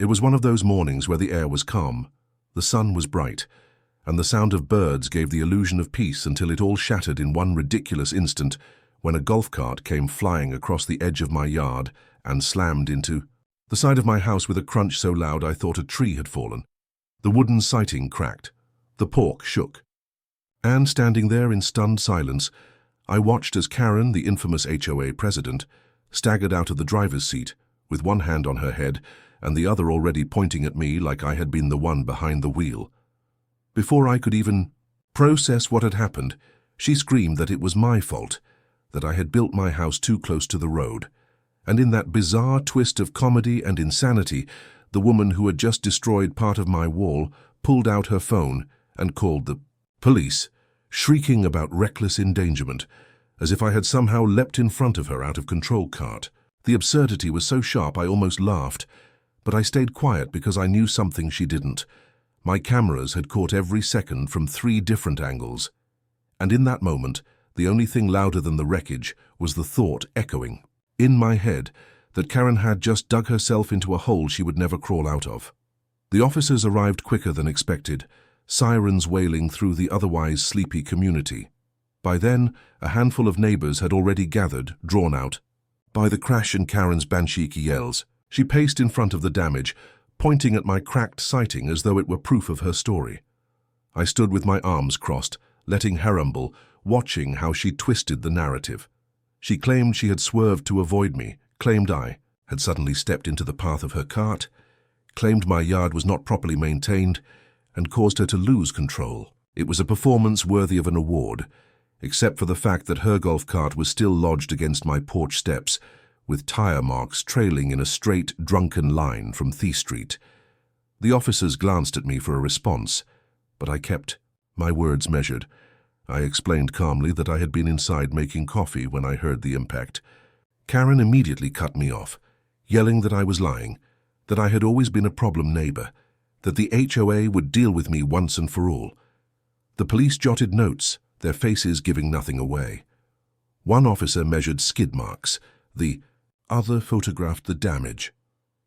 It was one of those mornings where the air was calm, the sun was bright, and the sound of birds gave the illusion of peace until it all shattered in one ridiculous instant when a golf cart came flying across the edge of my yard and slammed into the side of my house with a crunch so loud I thought a tree had fallen. The wooden siding cracked. The porch shook. And standing there in stunned silence, I watched as Karen, the infamous HOA president, staggered out of the driver's seat, with one hand on her head and the other already pointing at me like I had been the one behind the wheel. Before I could even process what had happened, she screamed that it was my fault, that I had built my house too close to the road. And in that bizarre twist of comedy and insanity, the woman who had just destroyed part of my wall pulled out her phone and called the police, shrieking about reckless endangerment, as if I had somehow leapt in front of her out of control cart. The absurdity was so sharp I almost laughed, but I stayed quiet because I knew something she didn't. My cameras had caught every second from 3 different angles. And in that moment, the only thing louder than the wreckage was the thought echoing in my head that Karen had just dug herself into a hole she would never crawl out of. The officers arrived quicker than expected, sirens wailing through the otherwise sleepy community. By then, a handful of neighbours had already gathered, drawn out by the crash and Karen's banshee yells. She paced in front of the damage, pointing at my cracked siding as though it were proof of her story. I stood with my arms crossed, letting her rumble, watching how she twisted the narrative. She claimed she had swerved to avoid me, claimed I had suddenly stepped into the path of her cart, claimed my yard was not properly maintained, and caused her to lose control. It was a performance worthy of an award, except for the fact that her golf cart was still lodged against my porch steps, with tire marks trailing in a straight, drunken line from Thea Street. The officers glanced at me for a response, but I kept my words measured. I explained calmly that I had been inside making coffee when I heard the impact. Karen immediately cut me off, yelling that I was lying, that I had always been a problem neighbour, that the HOA would deal with me once and for all. The police jotted notes, their faces giving nothing away. One officer measured skid marks, the other photographed the damage.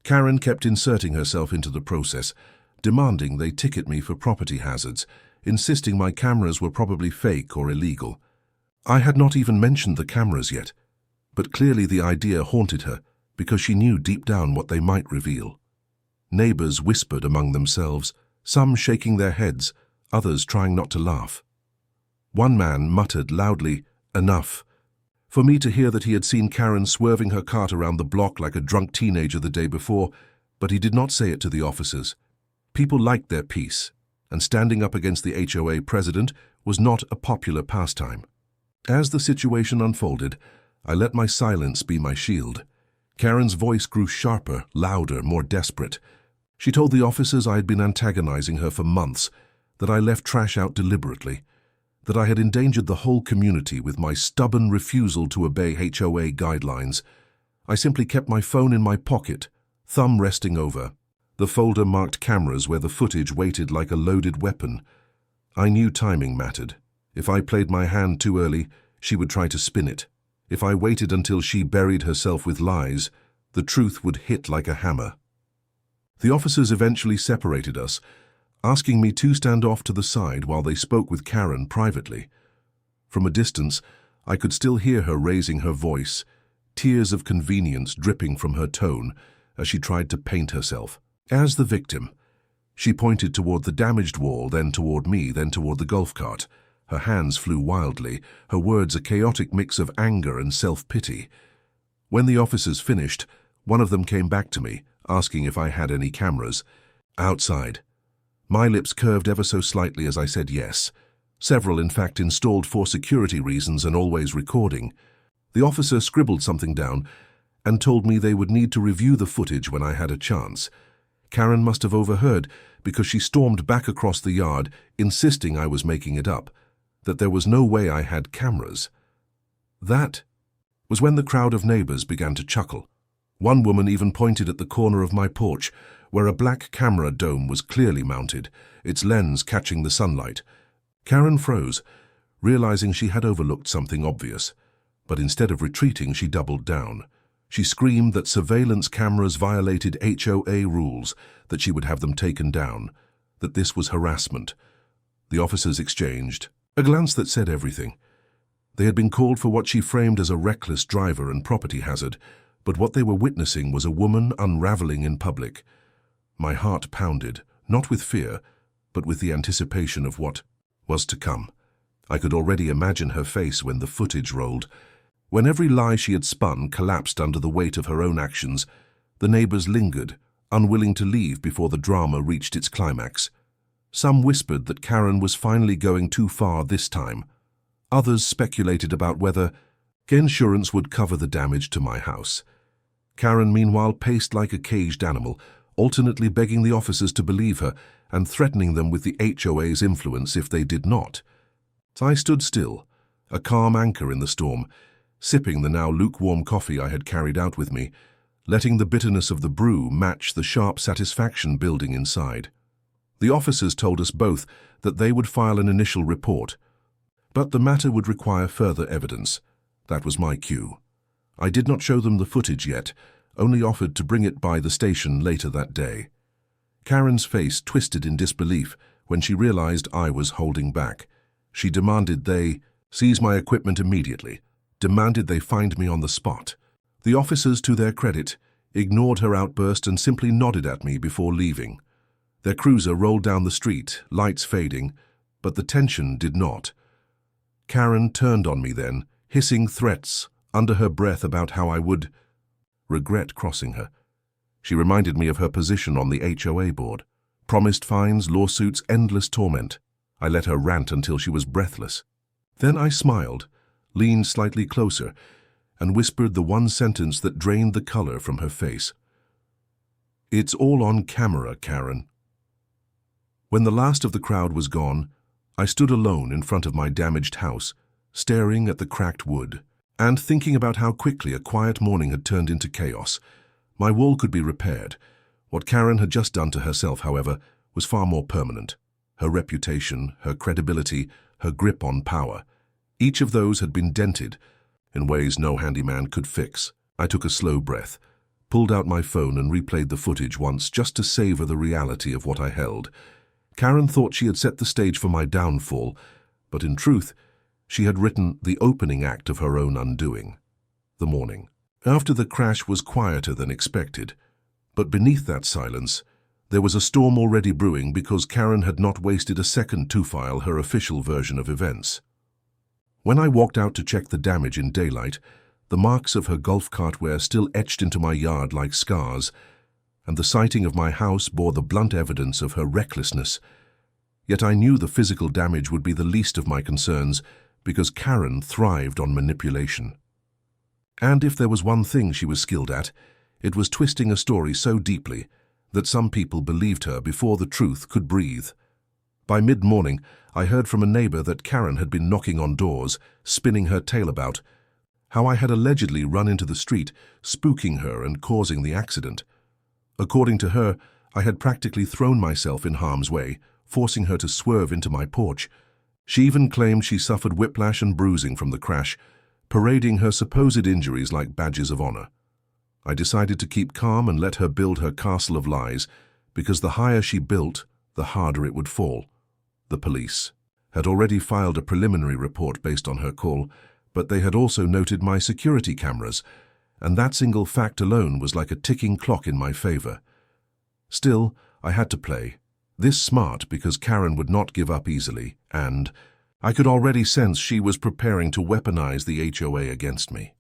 Karen kept inserting herself into the process, demanding they ticket me for property hazards, insisting my cameras were probably fake or illegal. I had not even mentioned the cameras yet, but clearly the idea haunted her because she knew deep down what they might reveal. Neighbours whispered among themselves, some shaking their heads, others trying not to laugh. One man muttered loudly, "Enough," for me to hear that he had seen Karen swerving her cart around the block like a drunk teenager the day before, but he did not say it to the officers. People liked their peace, and standing up against the HOA president was not a popular pastime. As the situation unfolded, I let my silence be my shield. Karen's voice grew sharper, louder, more desperate. She told the officers I had been antagonizing her for months, that I left trash out deliberately, that I had endangered the whole community with my stubborn refusal to obey HOA guidelines. I simply kept my phone in my pocket, thumb resting over the folder marked cameras where the footage waited like a loaded weapon. I knew timing mattered. If I played my hand too early, she would try to spin it. If I waited until she buried herself with lies, the truth would hit like a hammer. The officers eventually separated us, asking me to stand off to the side while they spoke with Karen privately. From a distance, I could still hear her raising her voice, tears of convenience dripping from her tone as she tried to paint herself as the victim. She pointed toward the damaged wall, then toward me, then toward the golf cart. Her hands flew wildly, her words a chaotic mix of anger and self-pity. When the officers finished, one of them came back to me, asking if I had any cameras. Outside. My lips curved ever so slightly as I said yes. Several, in fact, installed for security reasons and always recording. The officer scribbled something down and told me they would need to review the footage when I had a chance. Karen must have overheard because she stormed back across the yard, insisting I was making it up, that there was no way I had cameras. That was when the crowd of neighbours began to chuckle. One woman even pointed at the corner of my porch, where a black camera dome was clearly mounted, its lens catching the sunlight. Karen froze, realizing she had overlooked something obvious, but instead of retreating, she doubled down. She screamed that surveillance cameras violated HOA rules, that she would have them taken down, that this was harassment. The officers exchanged a glance that said everything. They had been called for what she framed as a reckless driver and property hazard, but what they were witnessing was a woman unraveling in public. My heart pounded, not with fear, but with the anticipation of what was to come. I could already imagine her face when the footage rolled. When every lie she had spun collapsed under the weight of her own actions, the neighbours lingered, unwilling to leave before the drama reached its climax. Some whispered that Karen was finally going too far this time. Others speculated about whether insurance would cover the damage to my house. Karen, meanwhile, paced like a caged animal, alternately begging the officers to believe her and threatening them with the HOA's influence if they did not. I stood still, a calm anchor in the storm, sipping the now lukewarm coffee I had carried out with me, letting the bitterness of the brew match the sharp satisfaction building inside. The officers told us both that they would file an initial report, but the matter would require further evidence. That was my cue. I did not show them the footage yet, only offered to bring it by the station later that day. Karen's face twisted in disbelief when she realized I was holding back. She demanded they seize my equipment immediately, demanded they find me on the spot. The officers, to their credit, ignored her outburst and simply nodded at me before leaving. Their cruiser rolled down the street, lights fading, but the tension did not. Karen turned on me then, hissing threats under her breath about how I would regret crossing her. She reminded me of her position on the HOA board. Promised fines, lawsuits, endless torment. I let her rant until she was breathless. Then I smiled, leaned slightly closer, and whispered the one sentence that drained the color from her face. "It's all on camera, Karen." When the last of the crowd was gone, I stood alone in front of my damaged house, staring at the cracked wood, and thinking about how quickly a quiet morning had turned into chaos. My wall could be repaired. What Karen had just done to herself, however, was far more permanent. Her reputation, her credibility, her grip on power. Each of those had been dented in ways no handyman could fix. I took a slow breath, pulled out my phone and replayed the footage once just to savor the reality of what I held. Karen thought she had set the stage for my downfall, but in truth, she had written the opening act of her own undoing. The morning after the crash was quieter than expected, but beneath that silence, there was a storm already brewing because Karen had not wasted a second to file her official version of events. When I walked out to check the damage in daylight, the marks of her golf cart were still etched into my yard like scars, and the sighting of my house bore the blunt evidence of her recklessness. Yet I knew the physical damage would be the least of my concerns because Karen thrived on manipulation. And if there was one thing she was skilled at, it was twisting a story so deeply that some people believed her before the truth could breathe. By mid-morning, I heard from a neighbour that Karen had been knocking on doors, spinning her tale about how I had allegedly run into the street, spooking her and causing the accident. According to her, I had practically thrown myself in harm's way, forcing her to swerve into my porch. She even claimed she suffered whiplash and bruising from the crash, parading her supposed injuries like badges of honor. I decided to keep calm and let her build her castle of lies, because the higher she built, the harder it would fall. The police had already filed a preliminary report based on her call, but they had also noted my security cameras, and that single fact alone was like a ticking clock in my favor. Still, I had to play. This smart because Karen would not give up easily, and I could already sense she was preparing to weaponize the HOA against me.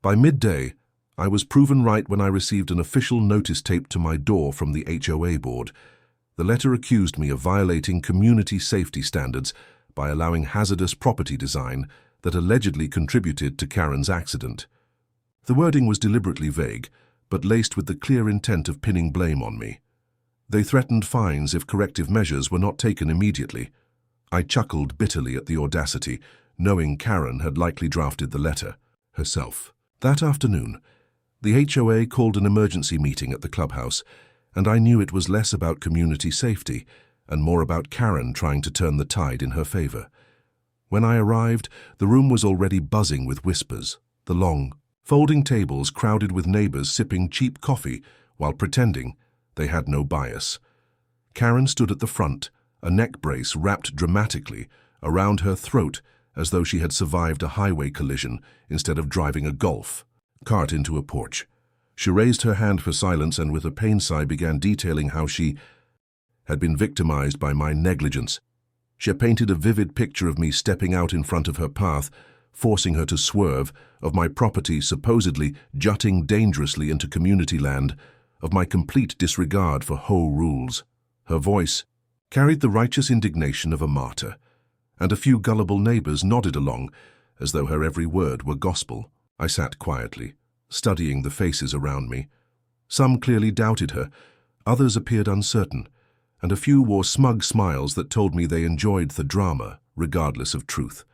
By midday, I was proven right when I received an official notice taped to my door from the HOA board. The letter accused me of violating community safety standards by allowing hazardous property design that allegedly contributed to Karen's accident. The wording was deliberately vague, but laced with the clear intent of pinning blame on me. They threatened fines if corrective measures were not taken immediately. I chuckled bitterly at the audacity, knowing Karen had likely drafted the letter herself. That afternoon, the HOA called an emergency meeting at the clubhouse, and I knew it was less about community safety and more about Karen trying to turn the tide in her favor. When I arrived, the room was already buzzing with whispers. The long Folding tables crowded with neighbours sipping cheap coffee while pretending they had no bias. Karen stood at the front, a neck brace wrapped dramatically around her throat as though she had survived a highway collision instead of driving a golf cart into a porch. She raised her hand for silence and with a pained sigh began detailing how she had been victimized by my negligence. She painted a vivid picture of me stepping out in front of her path, forcing her to swerve, of my property supposedly jutting dangerously into community land, of my complete disregard for HOA rules. Her voice carried the righteous indignation of a martyr, and a few gullible neighbours nodded along, as though her every word were gospel. I sat quietly, studying the faces around me. Some clearly doubted her, others appeared uncertain, and a few wore smug smiles that told me they enjoyed the drama, regardless of truth.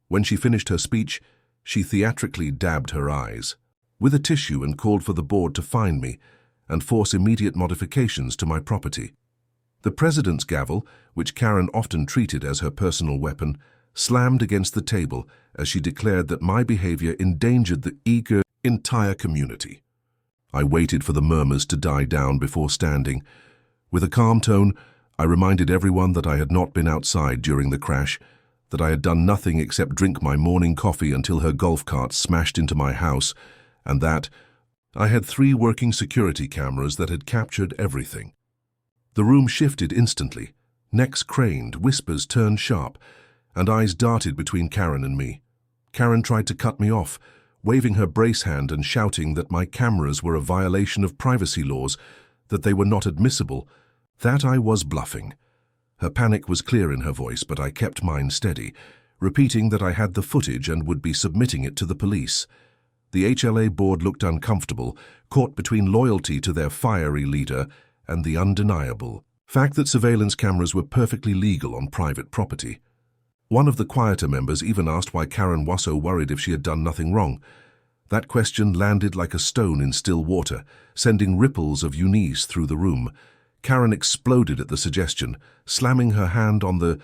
When she finished her speech, she theatrically dabbed her eyes with a tissue and called for the board to fine me and force immediate modifications to my property. The president's gavel, which Karen often treated as her personal weapon, slammed against the table as she declared that my behavior endangered the entire community. I waited for the murmurs to die down before standing. With a calm tone, I reminded everyone that I had not been outside during the crash, that I had done nothing except drink my morning coffee until her golf cart smashed into my house, and that I had 3 working security cameras that had captured everything. The room shifted instantly. Necks craned, whispers turned sharp, and eyes darted between Karen and me. Karen tried to cut me off, waving her brace hand and shouting that my cameras were a violation of privacy laws, that they were not admissible, that I was bluffing. Her panic was clear in her voice, but I kept mine steady, repeating that I had the footage and would be submitting it to the police. The HLA board looked uncomfortable, caught between loyalty to their fiery leader and the undeniable fact that surveillance cameras were perfectly legal on private property. One of the quieter members even asked why Karen was so worried if she had done nothing wrong. That question landed like a stone in still water, sending ripples of unease through the room. Karen exploded at the suggestion, slamming her hand on the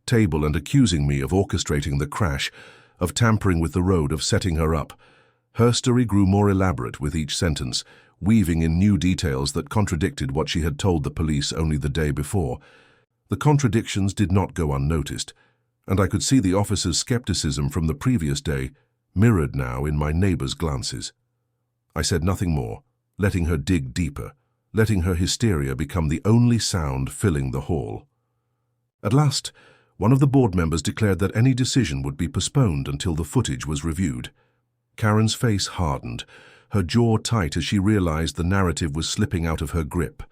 table and accusing me of orchestrating the crash, of tampering with the road, of setting her up. Her story grew more elaborate with each sentence, weaving in new details that contradicted what she had told the police only the day before. The contradictions did not go unnoticed, and I could see the officer's skepticism from the previous day mirrored now in my neighbour's glances. I said nothing more, letting her dig deeper, letting her hysteria become the only sound filling the hall. At last, one of the board members declared that any decision would be postponed until the footage was reviewed. Karen's face hardened, her jaw tight as she realized the narrative was slipping out of her grip.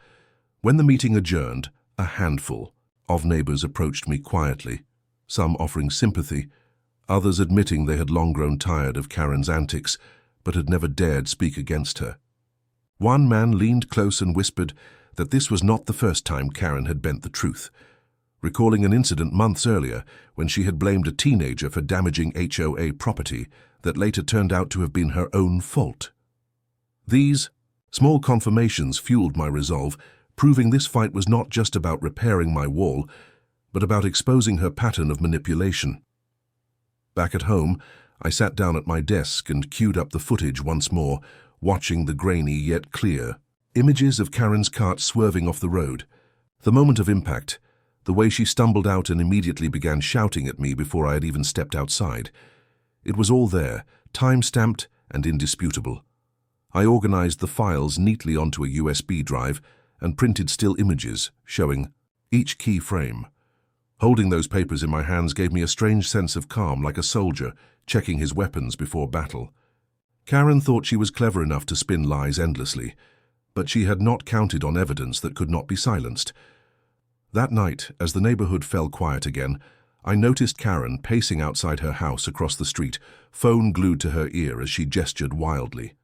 When the meeting adjourned, a handful of neighbours approached me quietly, some offering sympathy, others admitting they had long grown tired of Karen's antics, but had never dared speak against her. One man leaned close and whispered that this was not the first time Karen had bent the truth, recalling an incident months earlier when she had blamed a teenager for damaging HOA property that later turned out to have been her own fault. These small confirmations fueled my resolve, proving this fight was not just about repairing my wall, but about exposing her pattern of manipulation. Back at home, I sat down at my desk and queued up the footage once more, watching the grainy yet clear images of Karen's cart swerving off the road. The moment of impact, the way she stumbled out and immediately began shouting at me before I had even stepped outside. It was all there, time-stamped and indisputable. I organized the files neatly onto a USB drive and printed still images showing each key frame. Holding those papers in my hands gave me a strange sense of calm, like a soldier checking his weapons before battle. Karen thought she was clever enough to spin lies endlessly, but she had not counted on evidence that could not be silenced. That night, as the neighborhood fell quiet again, I noticed Karen pacing outside her house across the street, phone glued to her ear as she gestured wildly.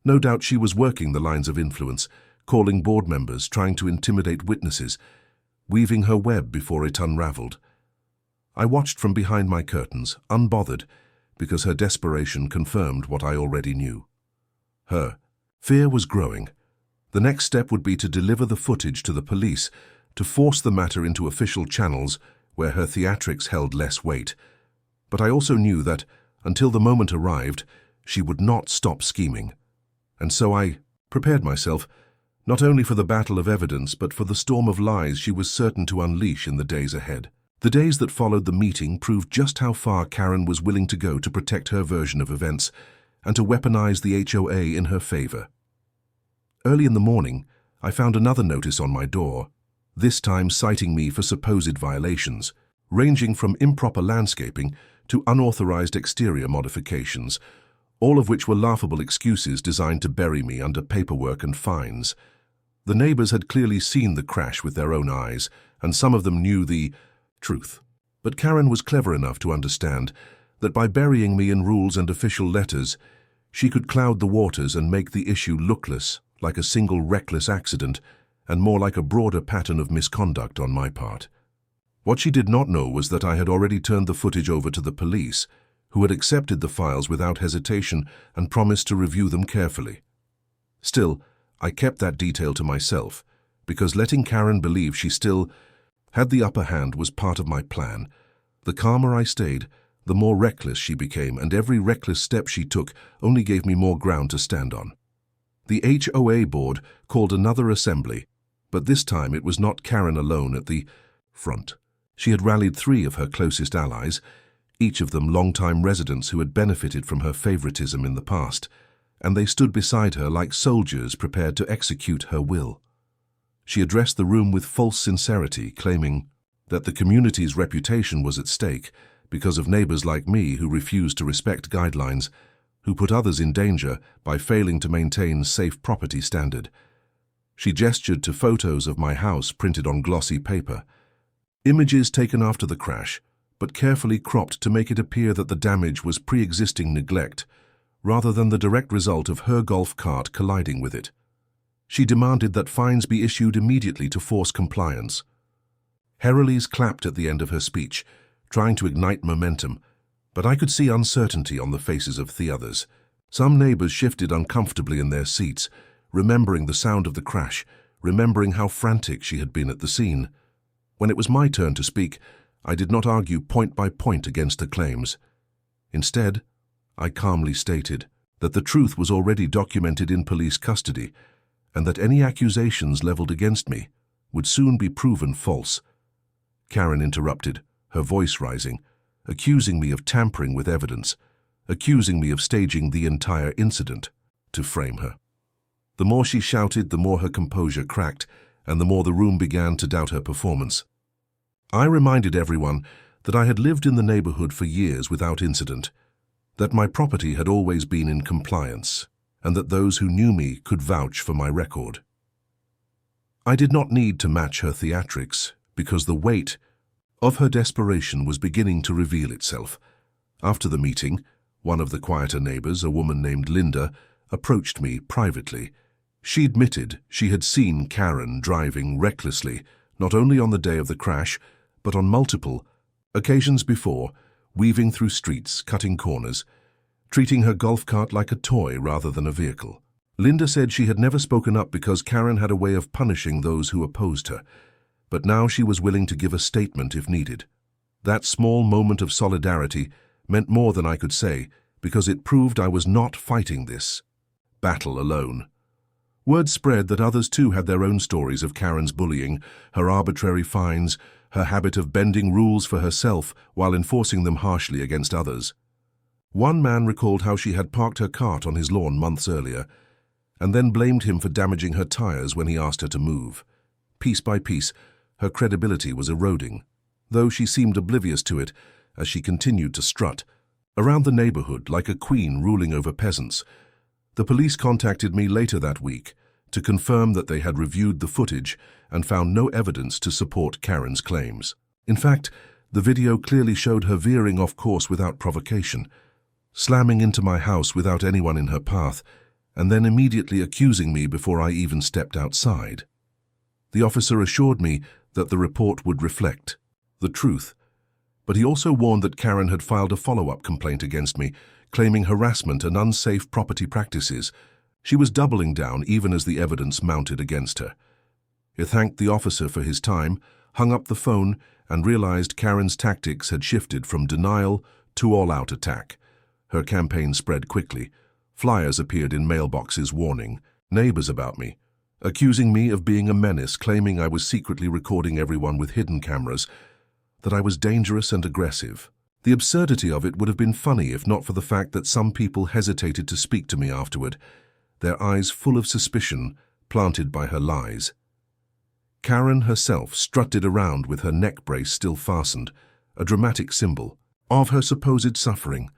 No doubt she was working the lines of influence, calling board members, trying to intimidate witnesses, weaving her web before it unraveled. I watched from behind my curtains, unbothered, because her desperation confirmed what I already knew. Her fear was growing. The next step would be to deliver the footage to the police, to force the matter into official channels where her theatrics held less weight. But I also knew that, until the moment arrived, She would not stop scheming. And so I prepared myself, not only for the battle of evidence, but for the storm of lies she was certain to unleash in the days ahead. The days that followed the meeting proved just how far Karen was willing to go to protect her version of events and to weaponize the HOA in her favor. Early in the morning, I found another notice on my door, this time citing me for supposed violations, ranging from improper landscaping to unauthorized exterior modifications, all of which were laughable excuses designed to bury me under paperwork and fines. The neighbors had clearly seen the crash with their own eyes, and some of them knew the truth. But Karen was clever enough to understand that by burying me in rules and official letters, she could cloud the waters and make the issue look less like a single reckless accident and more like a broader pattern of misconduct on my part. What she did not know was that I had already turned the footage over to the police, who had accepted the files without hesitation and promised to review them carefully. Still, I kept that detail to myself, because letting Karen believe she still had the upper hand was part of my plan. The calmer I stayed, the more reckless she became, and every reckless step she took only gave me more ground to stand on. The HOA board called another assembly, but this time it was not Karen alone at the front. She had rallied 3 of her closest allies, each of them longtime residents who had benefited from her favoritism in the past, and they stood beside her like soldiers prepared to execute her will. She addressed the room with false sincerity, claiming that the community's reputation was at stake because of neighbors like me who refused to respect guidelines, who put others in danger by failing to maintain safe property standard. She gestured to photos of my house printed on glossy paper, images taken after the crash, but carefully cropped to make it appear that the damage was pre-existing neglect rather than the direct result of her golf cart colliding with it. She demanded that fines be issued immediately to force compliance. Heralies clapped at the end of her speech, trying to ignite momentum, but I could see uncertainty on the faces of the others. Some neighbors shifted uncomfortably in their seats, remembering the sound of the crash, remembering how frantic she had been at the scene. When it was my turn to speak, I did not argue point by point against the claims. Instead, I calmly stated that the truth was already documented in police custody, and that any accusations leveled against me would soon be proven false. Karen interrupted, her voice rising, accusing me of tampering with evidence, accusing me of staging the entire incident to frame her. The more she shouted, the more her composure cracked, and the more the room began to doubt her performance. I reminded everyone that I had lived in the neighborhood for years without incident, that my property had always been in compliance, and that those who knew me could vouch for my record. I did not need to match her theatrics, because the weight of her desperation was beginning to reveal itself. After the meeting, one of the quieter neighbors, a woman named Linda, approached me privately. She admitted she had seen Karen driving recklessly, not only on the day of the crash, but on multiple occasions before, weaving through streets, cutting corners, treating her golf cart like a toy rather than a vehicle. Linda said she had never spoken up because Karen had a way of punishing those who opposed her, but now she was willing to give a statement if needed. That small moment of solidarity meant more than I could say, because it proved I was not fighting this battle alone. Word spread that others too had their own stories of Karen's bullying, her arbitrary fines, her habit of bending rules for herself while enforcing them harshly against others. One man recalled how she had parked her cart on his lawn months earlier, and then blamed him for damaging her tires when he asked her to move. Piece by piece, her credibility was eroding, though she seemed oblivious to it as she continued to strut around the neighborhood like a queen ruling over peasants. The police contacted me later that week to confirm that they had reviewed the footage and found no evidence to support Karen's claims. In fact, the video clearly showed her veering off course without provocation, slamming into my house without anyone in her path, and then immediately accusing me before I even stepped outside. The officer assured me that the report would reflect the truth, but he also warned that Karen had filed a follow-up complaint against me, claiming harassment and unsafe property practices. She was doubling down even as the evidence mounted against her. He thanked the officer for his time, hung up the phone, and realized Karen's tactics had shifted from denial to all-out attack. Her campaign spread quickly. Flyers appeared in mailboxes warning neighbours about me, accusing me of being a menace, claiming I was secretly recording everyone with hidden cameras, that I was dangerous and aggressive. The absurdity of it would have been funny if not for the fact that some people hesitated to speak to me afterward, their eyes full of suspicion planted by her lies. Karen herself strutted around with her neck brace still fastened, a dramatic symbol of her supposed suffering,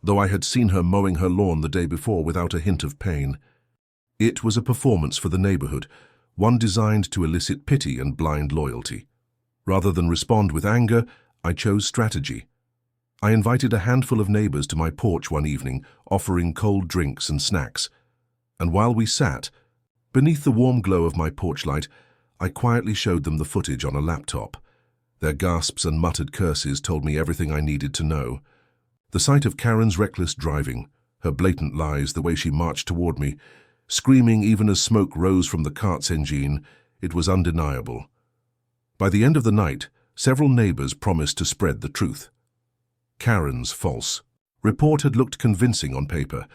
though I had seen her mowing her lawn the day before without a hint of pain. It was a performance for the neighbourhood, one designed to elicit pity and blind loyalty. Rather than respond with anger, I chose strategy. I invited a handful of neighbours to my porch one evening, offering cold drinks and snacks. And while we sat, beneath the warm glow of my porch light, I quietly showed them the footage on a laptop. Their gasps and muttered curses told me everything I needed to know. The sight of Karen's reckless driving, her blatant lies, the way she marched toward me, screaming even as smoke rose from the cart's engine, it was undeniable. By the end of the night, several neighbours promised to spread the truth. Karen's false report had looked convincing on paper,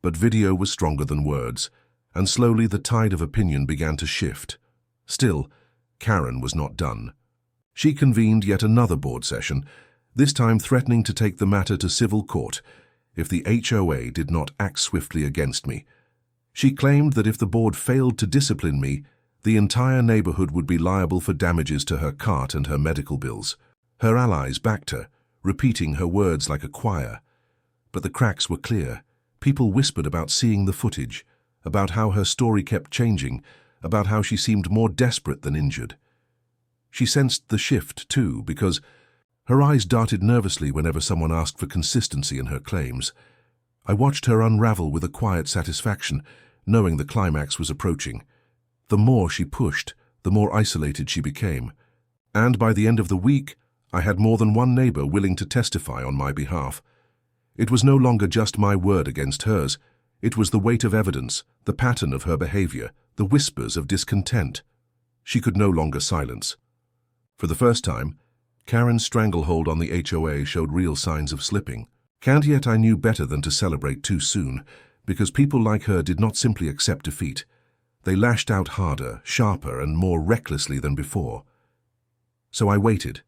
but video was stronger than words, and slowly the tide of opinion began to shift. Still, Karen was not done. She convened yet another board session, this time threatening to take the matter to civil court if the HOA did not act swiftly against me. She claimed that if the board failed to discipline me, the entire neighbourhood would be liable for damages to her cart and her medical bills. Her allies backed her, repeating her words like a choir. But the cracks were clear. People whispered about seeing the footage, about how her story kept changing, about how she seemed more desperate than injured. She sensed the shift, too, because her eyes darted nervously whenever someone asked for consistency in her claims. I watched her unravel with a quiet satisfaction, knowing the climax was approaching. The more she pushed, the more isolated she became. And by the end of the week, I had more than one neighbour willing to testify on my behalf. It was no longer just my word against hers. It was the weight of evidence, the pattern of her behaviour, the whispers of discontent. She could no longer silence. For the first time, Karen's stranglehold on the HOA showed real signs of slipping. And yet I knew better than to celebrate too soon, because people like her did not simply accept defeat. They lashed out harder, sharper, and more recklessly than before. So I waited,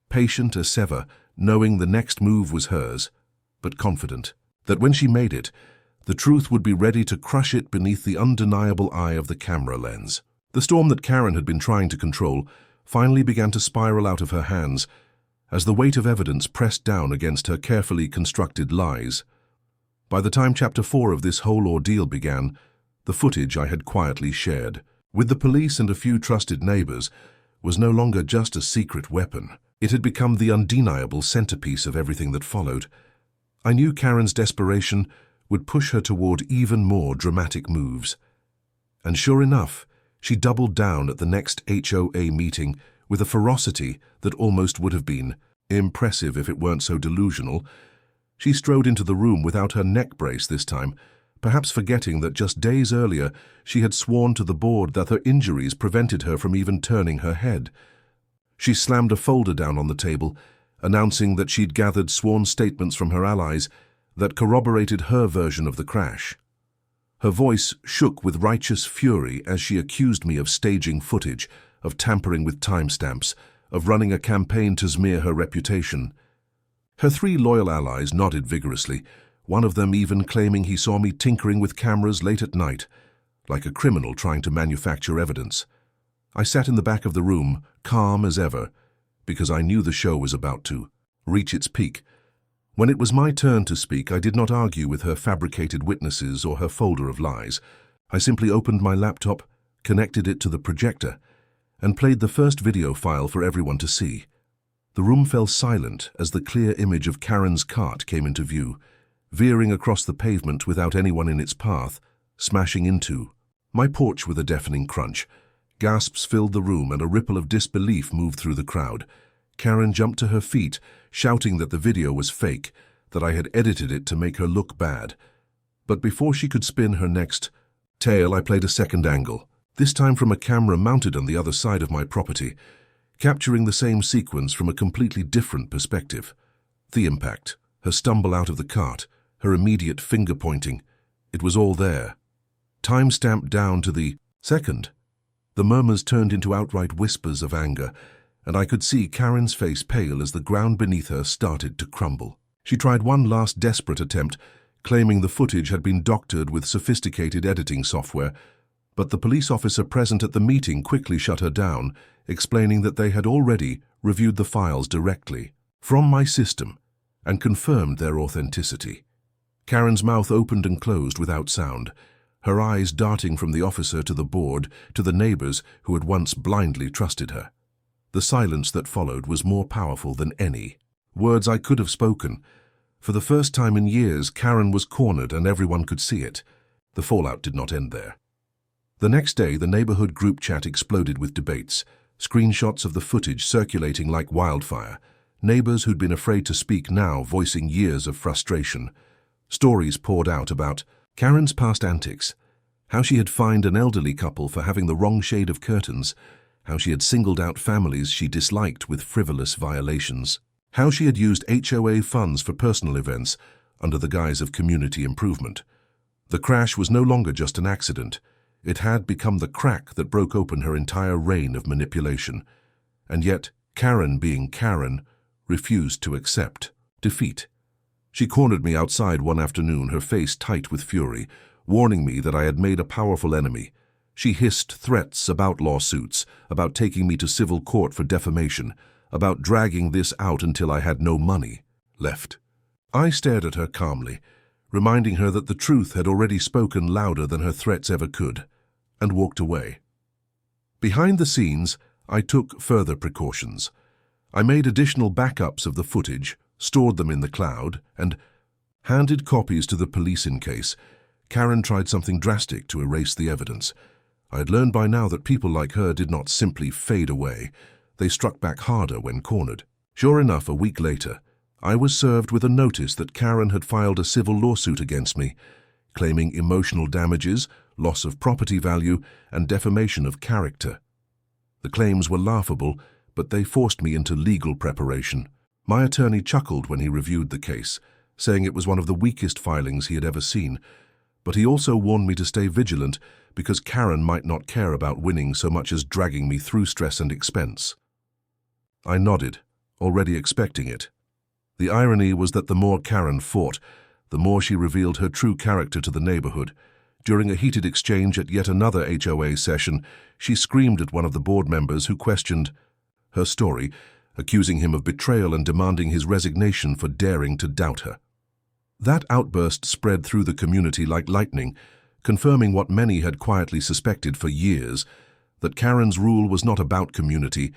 patient as ever, knowing the next move was hers, but confident that when she made it, the truth would be ready to crush it beneath the undeniable eye of the camera lens. The storm that Karen had been trying to control finally began to spiral out of her hands as the weight of evidence pressed down against her carefully constructed lies. By the time Chapter 4 of this whole ordeal began, the footage I had quietly shared with the police and a few trusted neighbours was no longer just a secret weapon. It had become the undeniable centerpiece of everything that followed. I knew Karen's desperation would push her toward even more dramatic moves. And sure enough, she doubled down at the next HOA meeting with a ferocity that almost would have been impressive if it weren't so delusional. She strode into the room without her neck brace this time, perhaps forgetting that just days earlier she had sworn to the board that her injuries prevented her from even turning her head. She slammed a folder down on the table, announcing that she'd gathered sworn statements from her allies that corroborated her version of the crash. Her voice shook with righteous fury as she accused me of staging footage, of tampering with timestamps, of running a campaign to smear her reputation. Her three loyal allies nodded vigorously, one of them even claiming he saw me tinkering with cameras late at night, like a criminal trying to manufacture evidence. I sat in the back of the room, calm as ever, because I knew the show was about to reach its peak. When it was my turn to speak, I did not argue with her fabricated witnesses or her folder of lies. I simply opened my laptop, connected it to the projector, and played the first video file for everyone to see. The room fell silent as the clear image of Karen's cart came into view, veering across the pavement without anyone in its path, smashing into my porch with a deafening crunch. Gasps filled the room and a ripple of disbelief moved through the crowd. Karen jumped to her feet, shouting that the video was fake, that I had edited it to make her look bad. But before she could spin her next tale, I played a second angle, this time from a camera mounted on the other side of my property, capturing the same sequence from a completely different perspective. The impact, her stumble out of the cart, her immediate finger-pointing. It was all there. Time stamped down to the second. The murmurs turned into outright whispers of anger, and I could see Karen's face pale as the ground beneath her started to crumble. She tried one last desperate attempt, claiming the footage had been doctored with sophisticated editing software, but the police officer present at the meeting quickly shut her down, explaining that they had already reviewed the files directly from my system and confirmed their authenticity. Karen's mouth opened and closed without sound, her eyes darting from the officer to the board to the neighbours who had once blindly trusted her. The silence that followed was more powerful than any words I could have spoken. For the first time in years, Karen was cornered and everyone could see it. The fallout did not end there. The next day, the neighbourhood group chat exploded with debates, screenshots of the footage circulating like wildfire, neighbours who'd been afraid to speak now voicing years of frustration. Stories poured out about Karen's past antics, how she had fined an elderly couple for having the wrong shade of curtains, how she had singled out families she disliked with frivolous violations, how she had used HOA funds for personal events under the guise of community improvement. The crash was no longer just an accident. It had become the crack that broke open her entire reign of manipulation. And yet, Karen, being Karen, refused to accept defeat. She cornered me outside one afternoon, her face tight with fury, warning me that I had made a powerful enemy. She hissed threats about lawsuits, about taking me to civil court for defamation, about dragging this out until I had no money left. I stared at her calmly, reminding her that the truth had already spoken louder than her threats ever could, and walked away. Behind the scenes, I took further precautions. I made additional backups of the footage, stored them in the cloud, and handed copies to the police in case. Karen tried something drastic to erase the evidence. I had learned by now that people like her did not simply fade away. They struck back harder when cornered. Sure enough, a week later, I was served with a notice that Karen had filed a civil lawsuit against me, claiming emotional damages, loss of property value, and defamation of character. The claims were laughable, but they forced me into legal preparation. My attorney chuckled when he reviewed the case, saying it was one of the weakest filings he had ever seen, but he also warned me to stay vigilant because Karen might not care about winning so much as dragging me through stress and expense. I nodded, already expecting it. The irony was that the more Karen fought, the more she revealed her true character to the neighbourhood. During a heated exchange at yet another HOA session, she screamed at one of the board members who questioned her story, accusing him of betrayal and demanding his resignation for daring to doubt her. That outburst spread through the community like lightning, confirming what many had quietly suspected for years, that Karen's rule was not about community,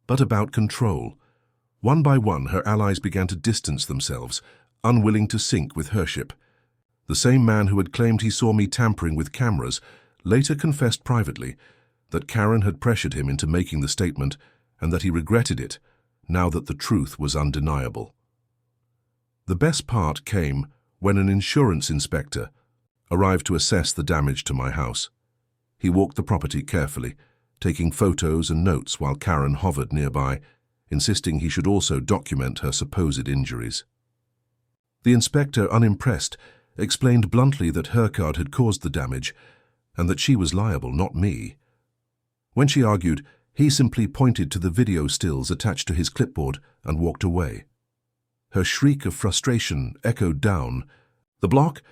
but about control. One by one, her allies began to distance themselves, unwilling to sync with her ship. The same man who had claimed he saw me tampering with cameras later confessed privately that Karen had pressured him into making the statement and that he regretted it, now that the truth was undeniable. The best part came when an insurance inspector arrived to assess the damage to my house. He walked the property carefully, taking photos and notes while Karen hovered nearby, insisting he should also document her supposed injuries. The inspector, unimpressed, explained bluntly that her card had caused the damage and that she was liable, not me. When she argued, he simply pointed to the video stills attached to his clipboard and walked away. Her shriek of frustration echoed down the block,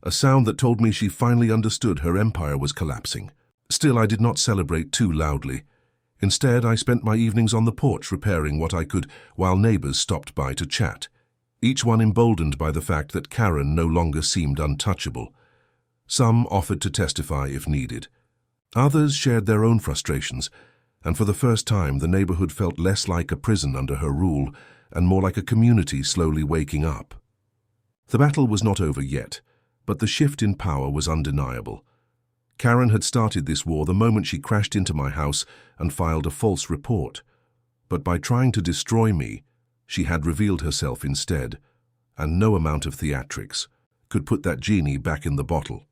a sound that told me she finally understood her empire was collapsing. Still, I did not celebrate too loudly. Instead, I spent my evenings on the porch repairing what I could while neighbours stopped by to chat, each one emboldened by the fact that Karen no longer seemed untouchable. Some offered to testify if needed. Others shared their own frustrations, and for the first time the neighbourhood felt less like a prison under her rule and more like a community slowly waking up. The battle was not over yet, but the shift in power was undeniable. Karen had started this war the moment she crashed into my house and filed a false report. But by trying to destroy me, she had revealed herself instead, and no amount of theatrics could put that genie back in the bottle.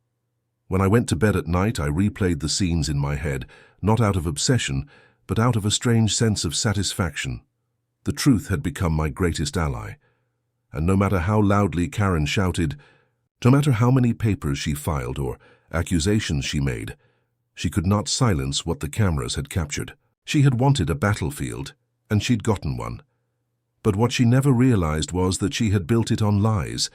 When I went to bed at night, I replayed the scenes in my head, not out of obsession, but out of a strange sense of satisfaction. The truth had become my greatest ally, and no matter how loudly Karen shouted, no matter how many papers she filed or accusations she made, she could not silence what the cameras had captured. She had wanted a battlefield, and she'd gotten one. But what she never realized was that she had built it on lies,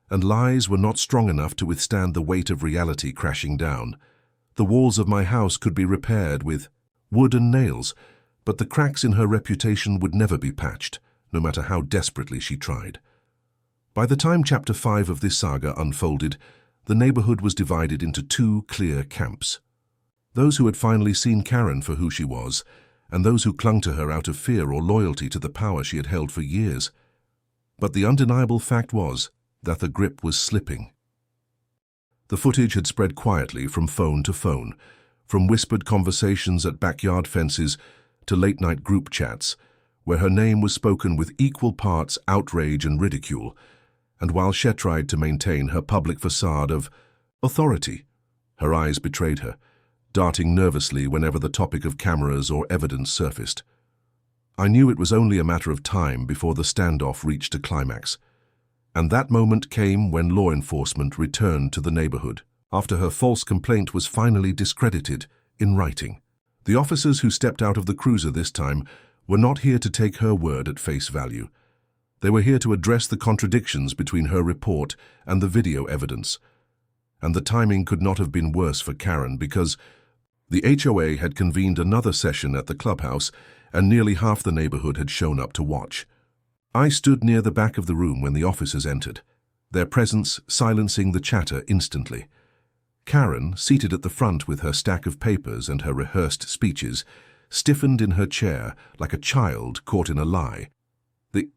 and lies were not strong enough to withstand the weight of reality crashing down. The walls of my house could be repaired with wood and nails, but the cracks in her reputation would never be patched, no matter how desperately she tried. By the time Chapter 5 of this saga unfolded, the neighborhood was divided into two clear camps. Those who had finally seen Karen for who she was, and those who clung to her out of fear or loyalty to the power she had held for years. But the undeniable fact was that the grip was slipping. The footage had spread quietly from phone to phone, from whispered conversations at backyard fences to late-night group chats, where her name was spoken with equal parts outrage and ridicule, and while she tried to maintain her public facade of authority, her eyes betrayed her, darting nervously whenever the topic of cameras or evidence surfaced. I knew it was only a matter of time before the standoff reached a climax, and that moment came when law enforcement returned to the neighborhood, after her false complaint was finally discredited in writing. The officers who stepped out of the cruiser this time were not here to take her word at face value. They were here to address the contradictions between her report and the video evidence. And the timing could not have been worse for Karen because the HOA had convened another session at the clubhouse and nearly half the neighborhood had shown up to watch. I stood near the back of the room when the officers entered, their presence silencing the chatter instantly. Karen, seated at the front with her stack of papers and her rehearsed speeches, stiffened in her chair like a child caught in a lie. The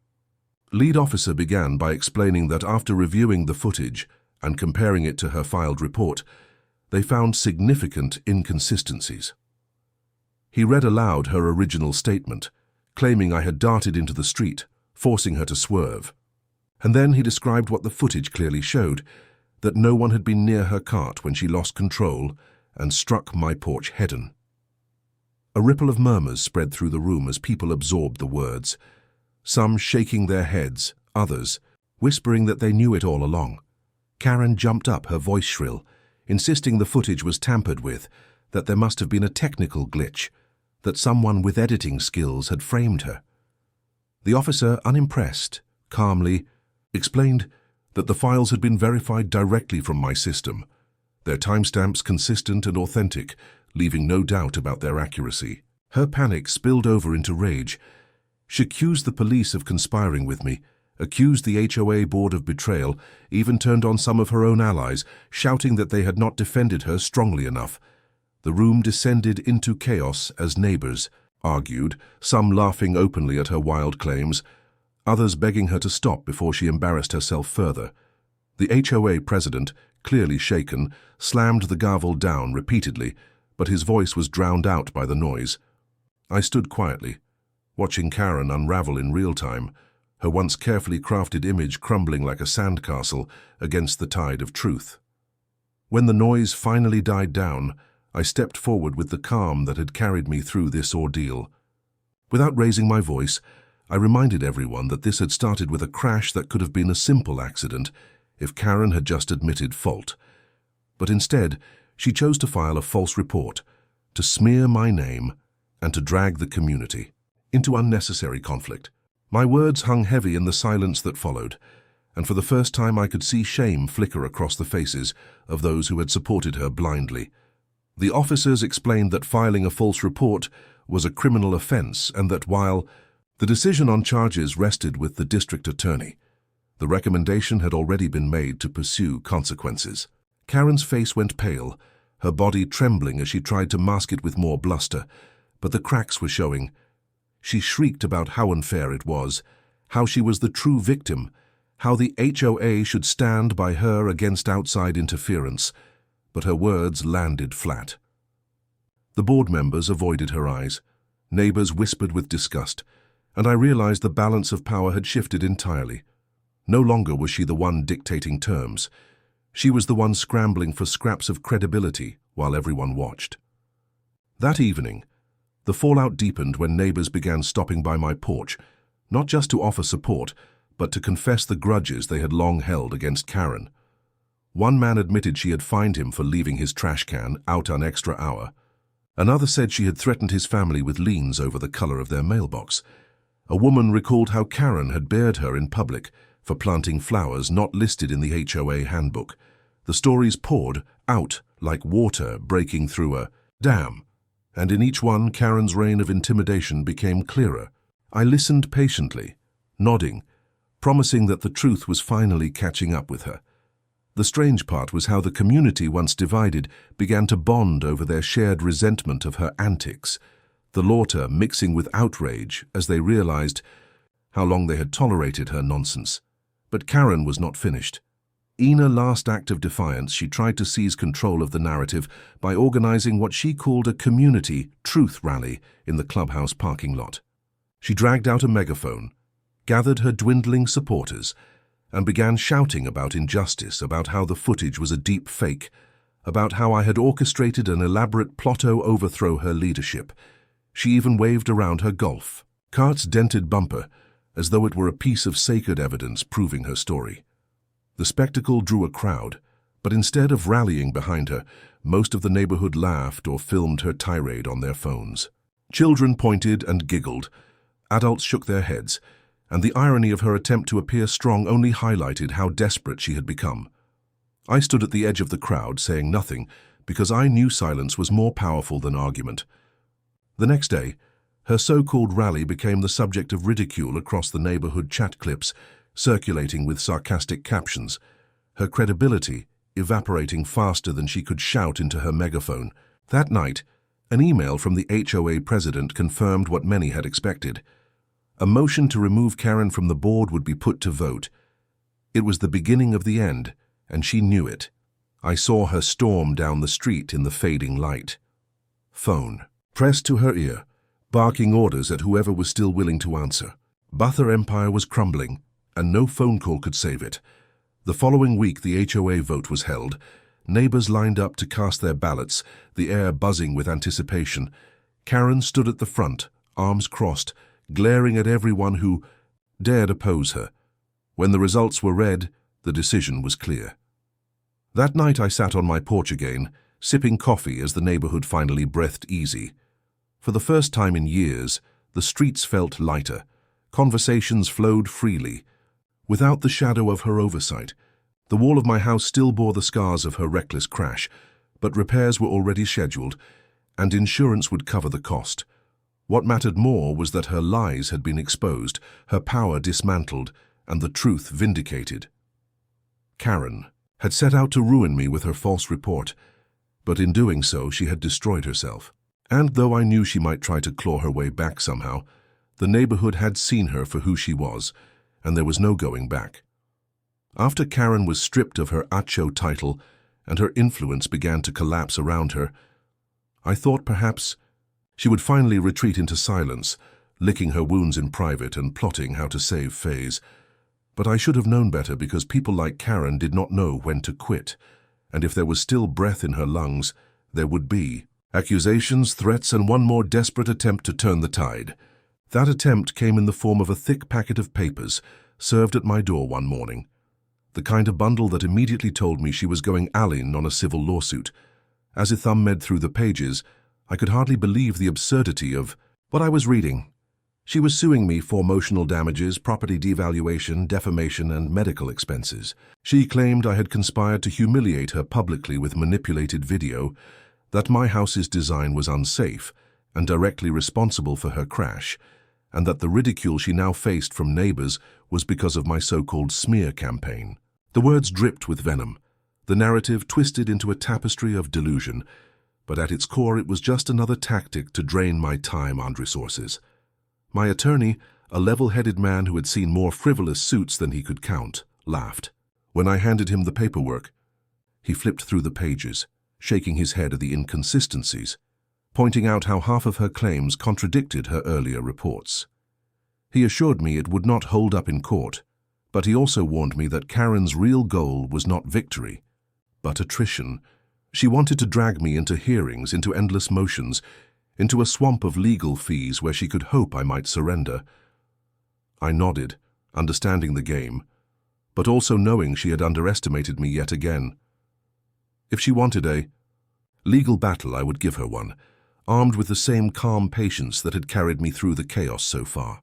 lead officer began by explaining that after reviewing the footage and comparing it to her filed report, they found significant inconsistencies. He read aloud her original statement, claiming I had darted into the street, forcing her to swerve. And then he described what the footage clearly showed, that no one had been near her cart when she lost control and struck my porch head-on. A ripple of murmurs spread through the room as people absorbed the words, some shaking their heads, others whispering that they knew it all along. Karen jumped up, her voice shrill, insisting the footage was tampered with, that there must have been a technical glitch, that someone with editing skills had framed her. The officer, unimpressed, calmly explained that the files had been verified directly from my system, their timestamps consistent and authentic, leaving no doubt about their accuracy. Her panic spilled over into rage. She accused the police of conspiring with me, accused the HOA board of betrayal, even turned on some of her own allies, shouting that they had not defended her strongly enough. The room descended into chaos as neighbours argued, some laughing openly at her wild claims, others begging her to stop before she embarrassed herself further. The HOA president, clearly shaken, slammed the gavel down repeatedly, but his voice was drowned out by the noise. I stood quietly, watching Karen unravel in real time, her once carefully crafted image crumbling like a sandcastle against the tide of truth. When the noise finally died down, I stepped forward with the calm that had carried me through this ordeal. Without raising my voice, I reminded everyone that this had started with a crash that could have been a simple accident if Karen had just admitted fault. But instead, she chose to file a false report, to smear my name, and to drag the community into unnecessary conflict. My words hung heavy in the silence that followed, and for the first time I could see shame flicker across the faces of those who had supported her blindly. The officers explained that filing a false report was a criminal offense and that while the decision on charges rested with the district attorney, the recommendation had already been made to pursue consequences. Karen's face went pale, her body trembling as she tried to mask it with more bluster, but the cracks were showing. She shrieked about how unfair it was, how she was the true victim, how the HOA should stand by her against outside interference, but her words landed flat. The board members avoided her eyes. Neighbours whispered with disgust, and I realized the balance of power had shifted entirely. No longer was she the one dictating terms. She was the one scrambling for scraps of credibility while everyone watched. That evening, the fallout deepened when neighbours began stopping by my porch, not just to offer support, but to confess the grudges they had long held against Karen. One man admitted she had fined him for leaving his trash can out an extra hour. Another said she had threatened his family with liens over the color of their mailbox. A woman recalled how Karen had bared her in public for planting flowers not listed in the HOA handbook. The stories poured out like water breaking through a dam, and in each one Karen's reign of intimidation became clearer. I listened patiently, nodding, promising that the truth was finally catching up with her. The strange part was how the community, once divided, began to bond over their shared resentment of her antics, the laughter mixing with outrage as they realized how long they had tolerated her nonsense. But Karen was not finished. In a last act of defiance, she tried to seize control of the narrative by organizing what she called a community truth rally in the clubhouse parking lot. She dragged out a megaphone, gathered her dwindling supporters, and began shouting about injustice, about how the footage was a deep fake, about how I had orchestrated an elaborate plot to overthrow her leadership. She even waved around her golf cart's dented bumper as though it were a piece of sacred evidence proving her story. The spectacle drew a crowd, but instead of rallying behind her, most of the neighborhood laughed or filmed her tirade on their phones. Children pointed and giggled. Adults shook their heads, and the irony of her attempt to appear strong only highlighted how desperate she had become. I stood at the edge of the crowd, saying nothing, because I knew silence was more powerful than argument. The next day, her so-called rally became the subject of ridicule across the neighborhood chat clips, circulating with sarcastic captions, her credibility evaporating faster than she could shout into her megaphone. That night, an email from the HOA president confirmed what many had expected. A motion to remove Karen from the board would be put to vote. It was the beginning of the end, and she knew it. I saw her storm down the street in the fading light. Phone pressed to her ear, barking orders at whoever was still willing to answer. But her empire was crumbling, and no phone call could save it. The following week, the HOA vote was held. Neighbors lined up to cast their ballots, the air buzzing with anticipation. Karen stood at the front, arms crossed, glaring at everyone who dared oppose her. When the results were read, the decision was clear. That night I sat on my porch again, sipping coffee as the neighborhood finally breathed easy. For the first time in years, the streets felt lighter. Conversations flowed freely. Without the shadow of her oversight, the wall of my house still bore the scars of her reckless crash, but repairs were already scheduled, and insurance would cover the cost. What mattered more was that her lies had been exposed, her power dismantled, and the truth vindicated. Karen had set out to ruin me with her false report, but in doing so she had destroyed herself. And though I knew she might try to claw her way back somehow, the neighborhood had seen her for who she was, and there was no going back. After Karen was stripped of her HOA title and her influence began to collapse around her, I thought perhaps she would finally retreat into silence, licking her wounds in private and plotting how to save face. But I should have known better, because people like Karen did not know when to quit, and if there was still breath in her lungs, there would be accusations, threats, and one more desperate attempt to turn the tide. That attempt came in the form of a thick packet of papers served at my door one morning, the kind of bundle that immediately told me she was going all-in on a civil lawsuit. As I thumbed through the pages, I could hardly believe the absurdity of what I was reading. She was suing me for emotional damages, property devaluation, defamation, and medical expenses. She claimed I had conspired to humiliate her publicly with manipulated video, that my house's design was unsafe and directly responsible for her crash, and that the ridicule she now faced from neighbors was because of my so-called smear campaign. The words dripped with venom, the narrative twisted into a tapestry of delusion, but at its core it was just another tactic to drain my time and resources. My attorney, a level-headed man who had seen more frivolous suits than he could count, laughed. When I handed him the paperwork, he flipped through the pages, shaking his head at the inconsistencies, pointing out how half of her claims contradicted her earlier reports. He assured me it would not hold up in court, but he also warned me that Karen's real goal was not victory, but attrition. She wanted to drag me into hearings, into endless motions, into a swamp of legal fees where she could hope I might surrender. I nodded, understanding the game, but also knowing she had underestimated me yet again. If she wanted a legal battle, I would give her one, armed with the same calm patience that had carried me through the chaos so far.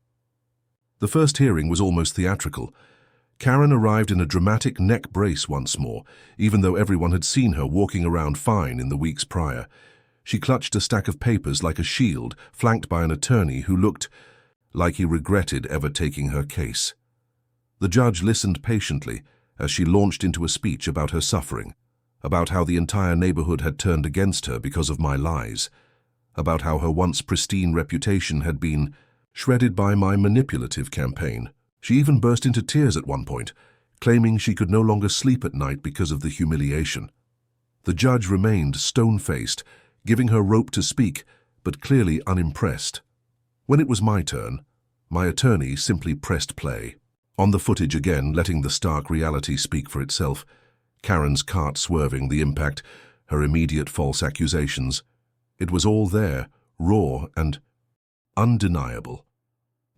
The first hearing was almost theatrical. Karen arrived in a dramatic neck brace once more, even though everyone had seen her walking around fine in the weeks prior. She clutched a stack of papers like a shield, flanked by an attorney who looked like he regretted ever taking her case. The judge listened patiently as she launched into a speech about her suffering, about how the entire neighborhood had turned against her because of my lies, about how her once pristine reputation had been shredded by my manipulative campaign. She even burst into tears at one point, claiming she could no longer sleep at night because of the humiliation. The judge remained stone-faced, giving her rope to speak, but clearly unimpressed. When it was my turn, my attorney simply pressed play. On the footage again, letting the stark reality speak for itself, Karen's cart swerving, the impact, her immediate false accusations. It was all there, raw and undeniable.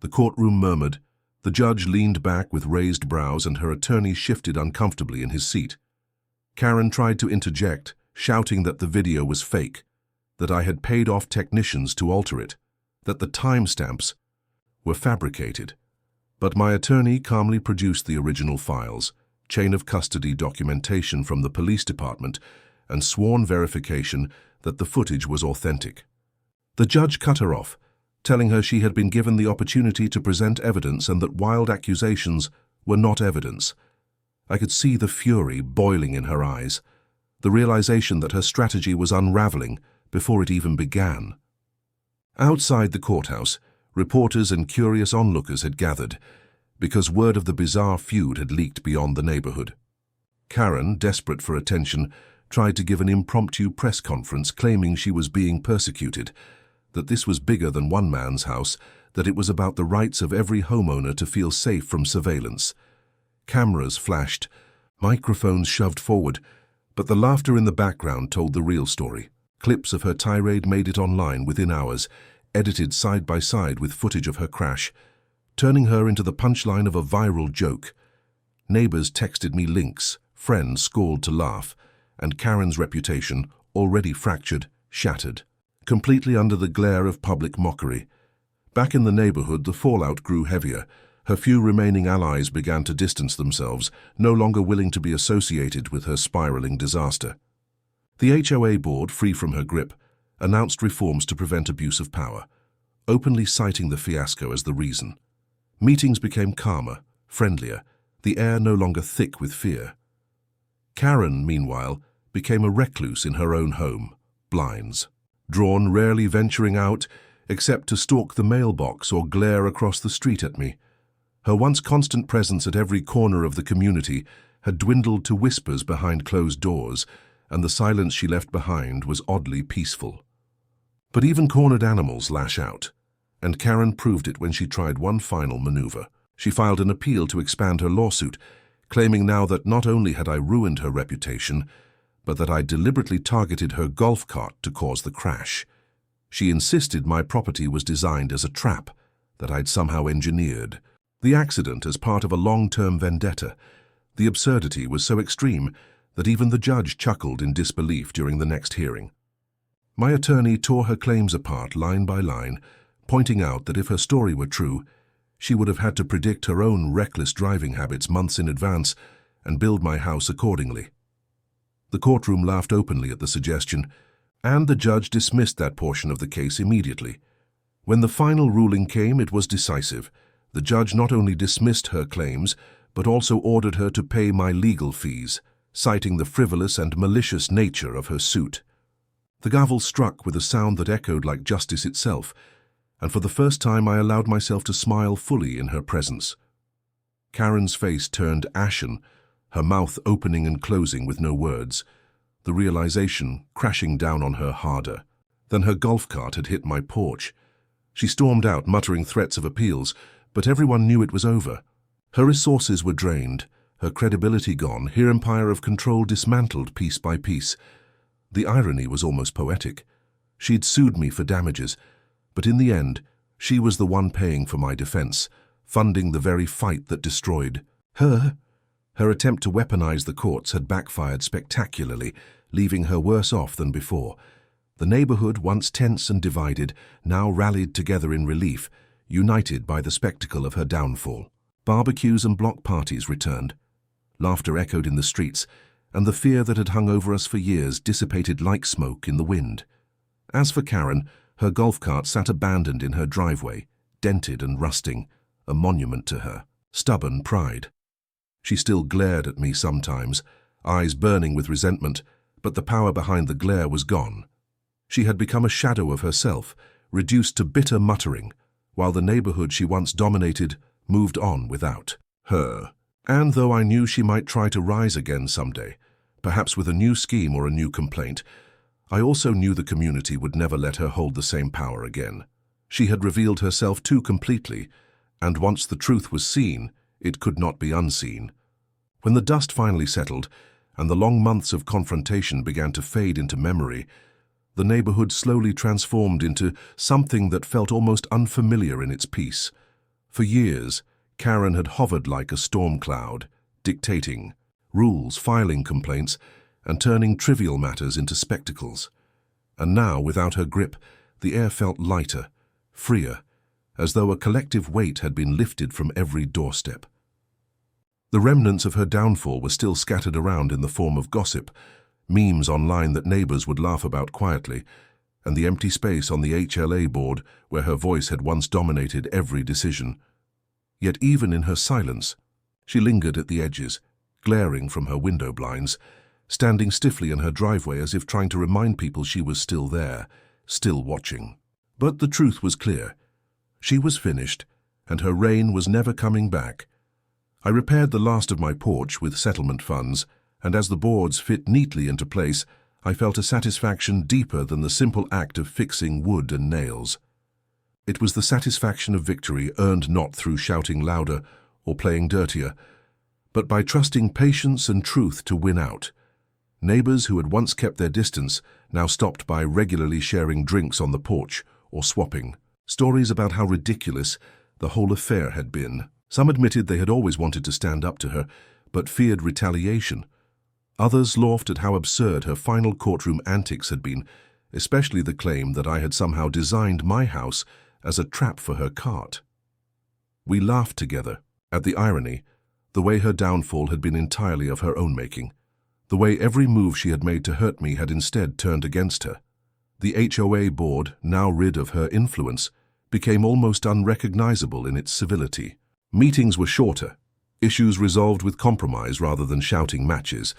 The courtroom murmured. The judge leaned back with raised brows and her attorney shifted uncomfortably in his seat. Karen tried to interject, shouting that the video was fake, that I had paid off technicians to alter it, that the timestamps were fabricated. But my attorney calmly produced the original files, chain of custody documentation from the police department, and sworn verification that the footage was authentic. The judge cut her off, telling her she had been given the opportunity to present evidence and that wild accusations were not evidence. I could see the fury boiling in her eyes, the realization that her strategy was unraveling before it even began. Outside the courthouse, reporters and curious onlookers had gathered, because word of the bizarre feud had leaked beyond the neighborhood. Karen, desperate for attention, tried to give an impromptu press conference claiming she was being persecuted, that this was bigger than one man's house, that it was about the rights of every homeowner to feel safe from surveillance. Cameras flashed, microphones shoved forward, but the laughter in the background told the real story. Clips of her tirade made it online within hours, edited side by side with footage of her crash, turning her into the punchline of a viral joke. Neighbors texted me links, friends scrawled to laugh, and Karen's reputation, already fractured, shattered, completely under the glare of public mockery. Back in the neighborhood, the fallout grew heavier. Her few remaining allies began to distance themselves, no longer willing to be associated with her spiraling disaster. The HOA board, free from her grip, announced reforms to prevent abuse of power, openly citing the fiasco as the reason. Meetings became calmer, friendlier, the air no longer thick with fear. Karen, meanwhile, became a recluse in her own home, blinds, drawn, rarely venturing out except to stalk the mailbox or glare across the street at me. Her once constant presence at every corner of the community had dwindled to whispers behind closed doors, and the silence she left behind was oddly peaceful. But even cornered animals lash out, and Karen proved it when she tried one final maneuver. She filed an appeal to expand her lawsuit, claiming now that not only had I ruined her reputation, but that I deliberately targeted her golf cart to cause the crash. She insisted my property was designed as a trap, that I'd somehow engineered the accident as part of a long-term vendetta. The absurdity was so extreme that even the judge chuckled in disbelief during the next hearing. My attorney tore her claims apart line by line, pointing out that if her story were true, she would have had to predict her own reckless driving habits months in advance and build my house accordingly. The courtroom laughed openly at the suggestion, and the judge dismissed that portion of the case immediately. When the final ruling came, it was decisive. The judge not only dismissed her claims, but also ordered her to pay my legal fees, citing the frivolous and malicious nature of her suit. The gavel struck with a sound that echoed like justice itself, and for the first time I allowed myself to smile fully in her presence. Karen's face turned ashen, her mouth opening and closing with no words, the realization crashing down on her harder than her golf cart had hit my porch. She stormed out, muttering threats of appeals, but everyone knew it was over. Her resources were drained, her credibility gone, her empire of control dismantled piece by piece. The irony was almost poetic. She'd sued me for damages, but in the end, she was the one paying for my defense, funding the very fight that destroyed her. Her attempt to weaponize the courts had backfired spectacularly, leaving her worse off than before. The neighborhood, once tense and divided, now rallied together in relief, united by the spectacle of her downfall. Barbecues and block parties returned. Laughter echoed in the streets, and the fear that had hung over us for years dissipated like smoke in the wind. As for Karen, her golf cart sat abandoned in her driveway, dented and rusting, a monument to her stubborn pride. She still glared at me sometimes, eyes burning with resentment, but the power behind the glare was gone. She had become a shadow of herself, reduced to bitter muttering, while the neighborhood she once dominated moved on without her. And though I knew she might try to rise again someday, perhaps with a new scheme or a new complaint, I also knew the community would never let her hold the same power again. She had revealed herself too completely, and once the truth was seen, it could not be unseen. When the dust finally settled, and the long months of confrontation began to fade into memory, the neighborhood slowly transformed into something that felt almost unfamiliar in its peace. For years, Karen had hovered like a storm cloud, dictating rules, filing complaints, and turning trivial matters into spectacles. And now, without her grip, the air felt lighter, freer, as though a collective weight had been lifted from every doorstep. The remnants of her downfall were still scattered around in the form of gossip, memes online that neighbors would laugh about quietly, and the empty space on the HOA board where her voice had once dominated every decision. Yet even in her silence, she lingered at the edges, glaring from her window blinds, standing stiffly in her driveway as if trying to remind people she was still there, still watching. But the truth was clear. She was finished, and her reign was never coming back. I repaired the last of my porch with settlement funds, and as the boards fit neatly into place, I felt a satisfaction deeper than the simple act of fixing wood and nails. It was the satisfaction of victory earned not through shouting louder or playing dirtier, but by trusting patience and truth to win out. Neighbors who had once kept their distance now stopped by regularly sharing drinks on the porch or swapping stories about how ridiculous the whole affair had been. Some admitted they had always wanted to stand up to her, but feared retaliation. Others laughed at how absurd her final courtroom antics had been, especially the claim that I had somehow designed my house as a trap for her cart. We laughed together at the irony, the way her downfall had been entirely of her own making, the way every move she had made to hurt me had instead turned against her. The HOA board, now rid of her influence, became almost unrecognizable in its civility. Meetings were shorter, issues resolved with compromise rather than shouting matches,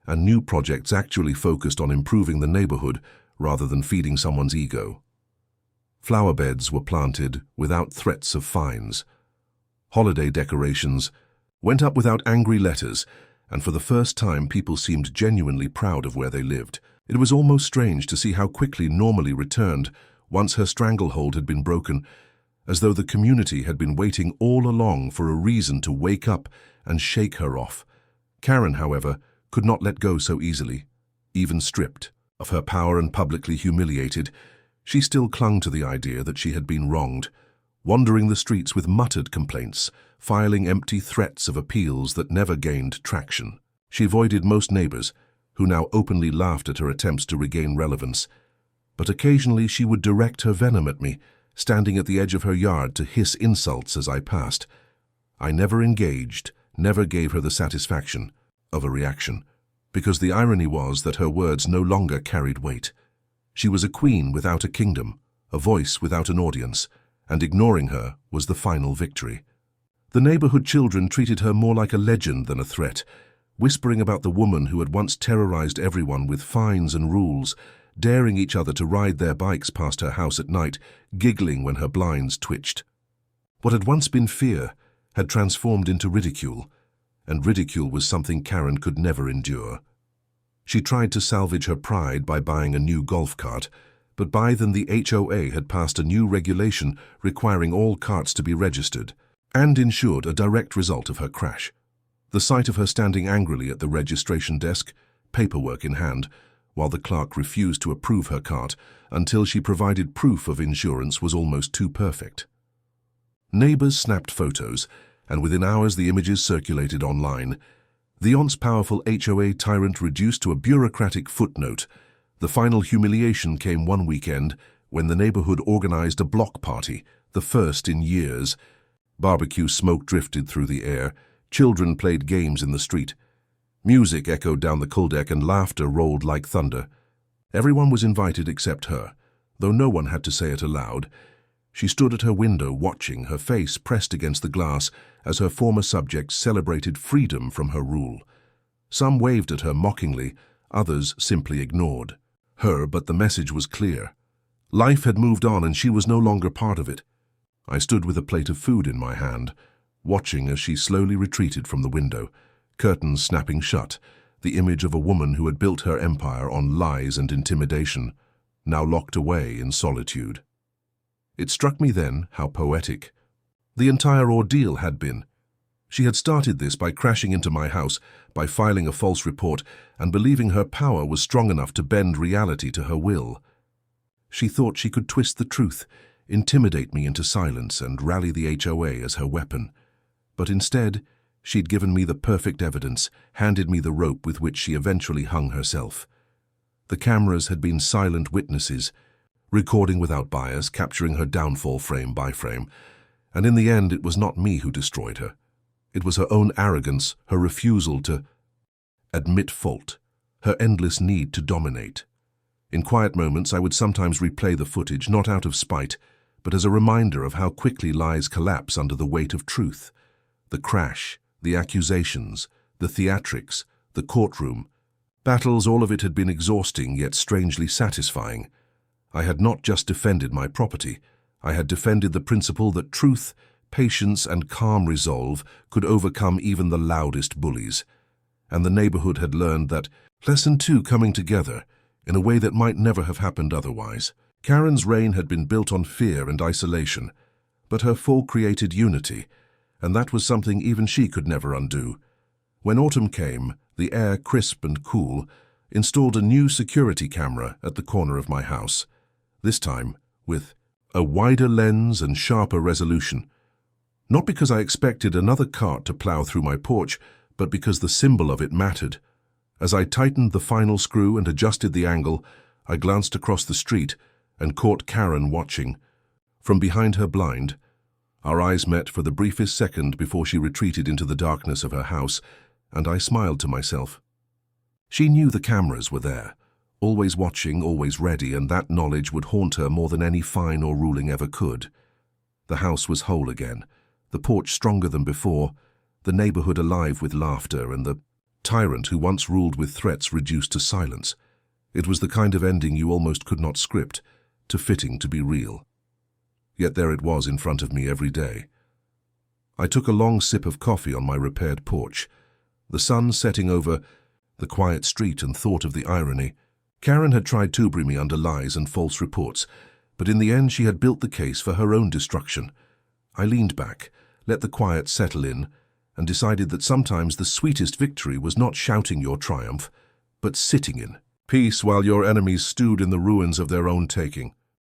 and new projects actually focused on improving the neighborhood rather than feeding someone's ego. Flower beds were planted without threats of fines. Holiday decorations went up without angry letters, and for the first time people seemed genuinely proud of where they lived. It was almost strange to see how quickly normalcy returned once her stranglehold had been broken, as though the community had been waiting all along for a reason to wake up and shake her off. Karen, however, could not let go so easily. Even stripped of her power and publicly humiliated, she still clung to the idea that she had been wronged, wandering the streets with muttered complaints, filing empty threats of appeals that never gained traction. She avoided most neighbors, who now openly laughed at her attempts to regain relevance, but occasionally she would direct her venom at me, standing at the edge of her yard to hiss insults as I passed. I never engaged, never gave her the satisfaction of a reaction, because the irony was that her words no longer carried weight. She was a queen without a kingdom, a voice without an audience, and ignoring her was the final victory. The neighborhood children treated her more like a legend than a threat, whispering about the woman who had once terrorized everyone with fines and rules, daring each other to ride their bikes past her house at night, giggling when her blinds twitched. What had once been fear had transformed into ridicule, and ridicule was something Karen could never endure. She tried to salvage her pride by buying a new golf cart, but by then the HOA had passed a new regulation requiring all carts to be registered, and ensured a direct result of her crash. The sight of her standing angrily at the registration desk, paperwork in hand, while the clerk refused to approve her cart until she provided proof of insurance was almost too perfect. Neighbours snapped photos, and within hours the images circulated online. The once powerful HOA tyrant reduced to a bureaucratic footnote. The final humiliation came one weekend when the neighbourhood organised a block party, the first in years. Barbecue smoke drifted through the air. Children played games in the street. Music echoed down the cul-de-sac and laughter rolled like thunder. Everyone was invited except her, though no one had to say it aloud. She stood at her window watching, her face pressed against the glass as her former subjects celebrated freedom from her rule. Some waved at her mockingly, others simply ignored her, but the message was clear. Life had moved on and she was no longer part of it. I stood with a plate of food in my hand, watching as she slowly retreated from the window, curtains snapping shut, the image of a woman who had built her empire on lies and intimidation, now locked away in solitude. It struck me then how poetic the entire ordeal had been. She had started this by crashing into my house, by filing a false report, and believing her power was strong enough to bend reality to her will. She thought she could twist the truth, intimidate me into silence, and rally the HOA as her weapon. But instead, she'd given me the perfect evidence, handed me the rope with which she eventually hung herself. The cameras had been silent witnesses, recording without bias, capturing her downfall frame by frame. And in the end, it was not me who destroyed her. It was her own arrogance, her refusal to admit fault, her endless need to dominate. In quiet moments, I would sometimes replay the footage, not out of spite, but as a reminder of how quickly lies collapse under the weight of truth. The crash, the accusations, the theatrics, the courtroom. Battles, all of it had been exhausting yet strangely satisfying. I had not just defended my property. I had defended the principle that truth, patience, and calm resolve could overcome even the loudest bullies. And the neighbourhood had learned that lesson too, coming together in a way that might never have happened otherwise. Karen's reign had been built on fear and isolation, but her fall created unity, and that was something even she could never undo. When autumn came, the air crisp and cool, installed a new security camera at the corner of my house, this time with a wider lens and sharper resolution. Not because I expected another cart to plow through my porch, but because the symbol of it mattered. As I tightened the final screw and adjusted the angle, I glanced across the street and caught Karen watching. From behind her blind, our eyes met for the briefest second before she retreated into the darkness of her house, and I smiled to myself. She knew the cameras were there, always watching, always ready, and that knowledge would haunt her more than any fine or ruling ever could. The house was whole again, the porch stronger than before, the neighbourhood alive with laughter, and the tyrant who once ruled with threats reduced to silence. It was the kind of ending you almost could not script, too fitting to be real. Yet there it was in front of me every day. I took a long sip of coffee on my repaired porch, the sun setting over the quiet street, and thought of the irony. Karen had tried to bury me under lies and false reports, but in the end she had built the case for her own destruction. I leaned back, let the quiet settle in, and decided that sometimes the sweetest victory was not shouting your triumph, but sitting in peace while your enemies stewed in the ruins of their own taking.